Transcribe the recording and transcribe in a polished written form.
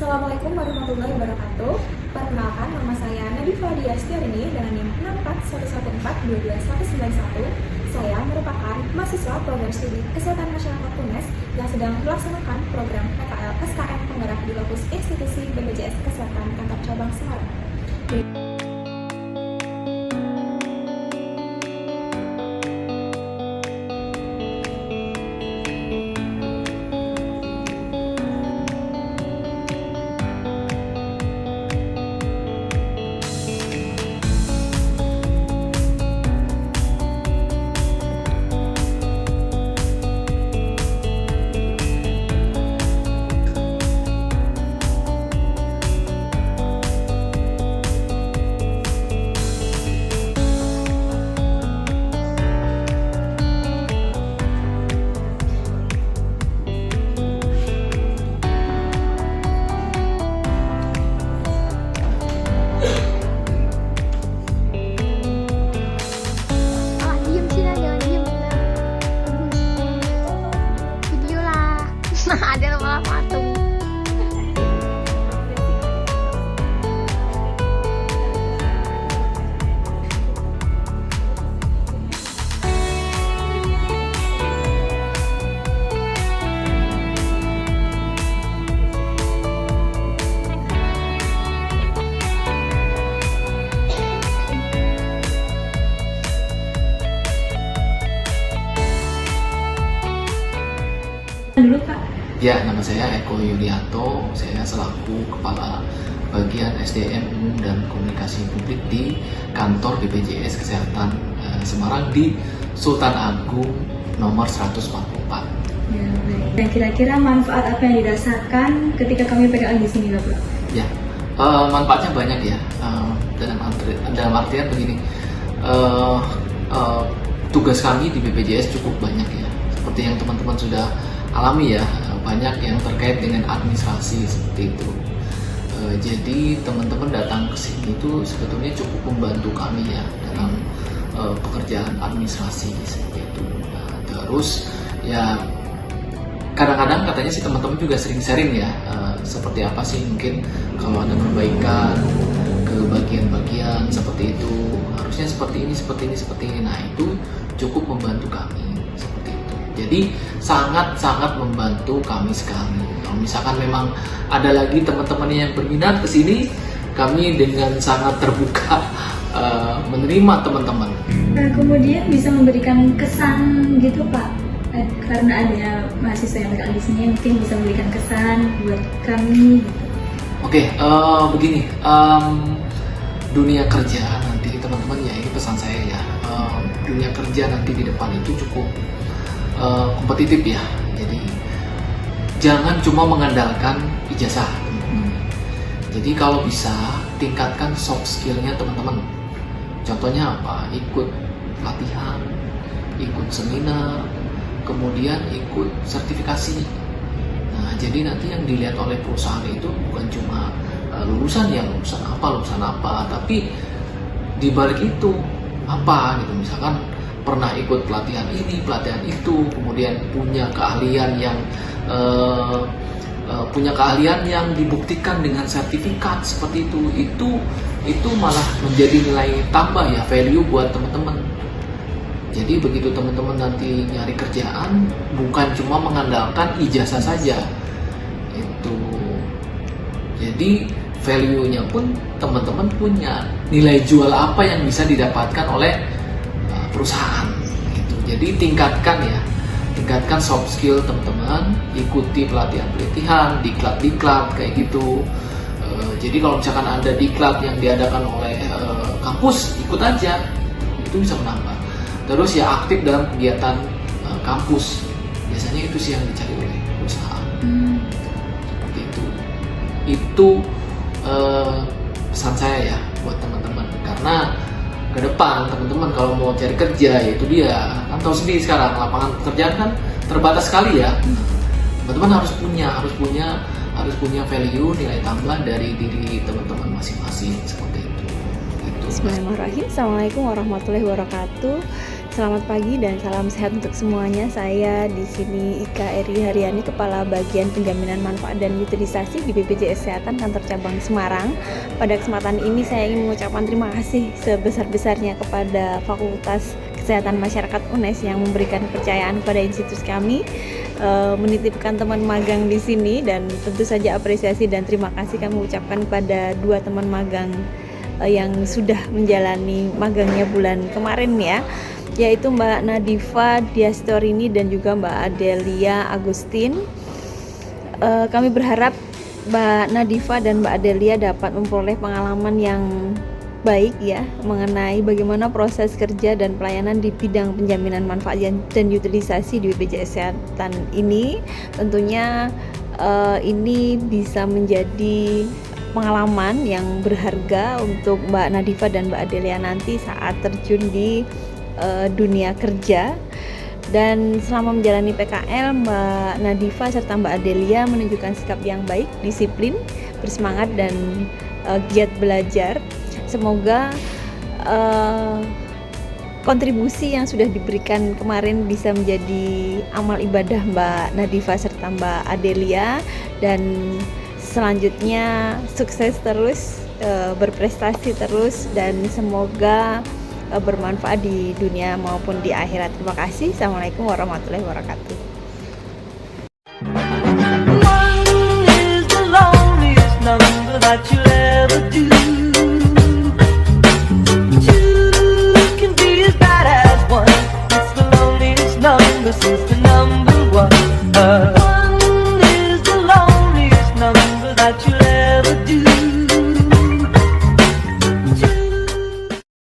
Assalamualaikum warahmatullahi wabarakatuh. Perkenalkan, nama saya Nadifa Diastiarini dengan NIM 641142291. Saya merupakan mahasiswa program studi Kesehatan Masyarakat UNES yang sedang melaksanakan program PKL SKM penggerak di lokus institusi BPJS Kesehatan Kantor Cabang Semarang. Ada malah patung. Dulu Pak. Ya, nama saya Eko Yulianto. Saya selaku Kepala Bagian SDM Umum dan Komunikasi Publik di Kantor BPJS Kesehatan Semarang di Sultan Agung nomor 144. Ya, baik. Dan kira-kira manfaat apa yang dirasakan ketika kami PKL di sini, Bapak? Ya, manfaatnya banyak ya. Dalam artian begini, tugas kami di BPJS cukup banyak ya. Seperti yang teman-teman sudah alami ya, banyak yang terkait dengan administrasi seperti itu. Jadi teman-teman datang ke sini itu sebetulnya cukup membantu kami ya dalam pekerjaan administrasi seperti itu. Nah, terus ya kadang-kadang katanya sih teman-teman juga sering sharing ya, seperti apa sih mungkin kalau ada perbaikan ke bagian-bagian seperti itu, harusnya seperti ini, seperti ini, seperti ini. Nah, itu cukup membantu kami seperti itu. Jadi sangat-sangat membantu kami sekali. Kalau misalkan memang ada lagi teman-teman yang berminat ke sini, kami dengan sangat terbuka menerima teman-teman. Nah, kemudian bisa memberikan kesan gitu Pak, karena ada mahasiswa yang PKL di sini mungkin bisa memberikan kesan buat kami. Oke, begini, dunia kerja nanti teman-teman ya, ini pesan saya ya, dunia kerja nanti di depan itu cukup kompetitif ya. Jadi jangan cuma mengandalkan ijazah teman-teman. Jadi kalau bisa tingkatkan soft skillnya teman-teman. Contohnya apa? Ikut pelatihan, ikut seminar, kemudian ikut sertifikasi. Nah, jadi nanti yang dilihat oleh perusahaan itu bukan cuma lulusan apa, tapi di balik itu apa gitu. Misalkan pernah ikut pelatihan ini, pelatihan itu, kemudian punya keahlian yang dibuktikan dengan sertifikat seperti itu malah menjadi nilai tambah ya, value buat teman-teman. Jadi begitu teman-teman nanti nyari kerjaan, bukan cuma mengandalkan ijazah saja itu. Jadi value-nya pun teman-teman punya nilai jual apa yang bisa didapatkan oleh perusahaan gitu. Jadi tingkatkan soft skill teman-teman, ikuti pelatihan-pelatihan, diklat kayak gitu. Jadi kalau misalkan ada diklat yang diadakan oleh kampus, ikut aja, itu bisa menambah. Terus ya aktif dalam kegiatan kampus, biasanya itu sih yang dicari oleh perusahaan. Seperti itu pesan saya ya buat teman-teman, karena ke depan teman-teman kalau mau cari kerja, ya itu dia kan tahu sendiri sekarang lapangan pekerjaan kan terbatas sekali ya. Teman-teman harus punya value, nilai tambah dari diri teman-teman masing-masing seperti itu. Bismillahirrahmanirrahim. Assalamualaikum warahmatullahi wabarakatuh. Selamat pagi dan salam sehat untuk semuanya. Saya di sini Ika Eri Haryani, Kepala Bagian Penjaminan Manfaat dan Utilisasi di BPJS Kesehatan Kantor Cabang Semarang. Pada kesempatan ini saya ingin mengucapkan terima kasih sebesar-besarnya kepada Fakultas Kesehatan Masyarakat UNES yang memberikan kepercayaan pada institusi kami, menitipkan teman magang di sini, dan tentu saja apresiasi dan terima kasih kami ucapkan kepada 2 teman magang yang sudah menjalani magangnya bulan kemarin ya, yaitu Mbak Nadifa Diastorini dan juga Mbak Adelia Agustin. Kami berharap Mbak Nadifa dan Mbak Adelia dapat memperoleh pengalaman yang baik ya mengenai bagaimana proses kerja dan pelayanan di bidang penjaminan manfaat dan utilisasi di BPJS Kesehatan ini. Tentunya ini bisa menjadi pengalaman yang berharga untuk Mbak Nadifa dan Mbak Adelia nanti saat terjun di dunia kerja. Dan selama menjalani PKL, Mbak Nadifa serta Mbak Adelia menunjukkan sikap yang baik, disiplin, bersemangat, dan giat belajar. Semoga kontribusi yang sudah diberikan kemarin bisa menjadi amal ibadah Mbak Nadifa serta Mbak Adelia, dan selanjutnya sukses terus, berprestasi terus, dan semoga bermanfaat di dunia maupun di akhirat. Terima kasih. Assalamualaikum warahmatullahi wabarakatuh. One is the loneliest number that you'll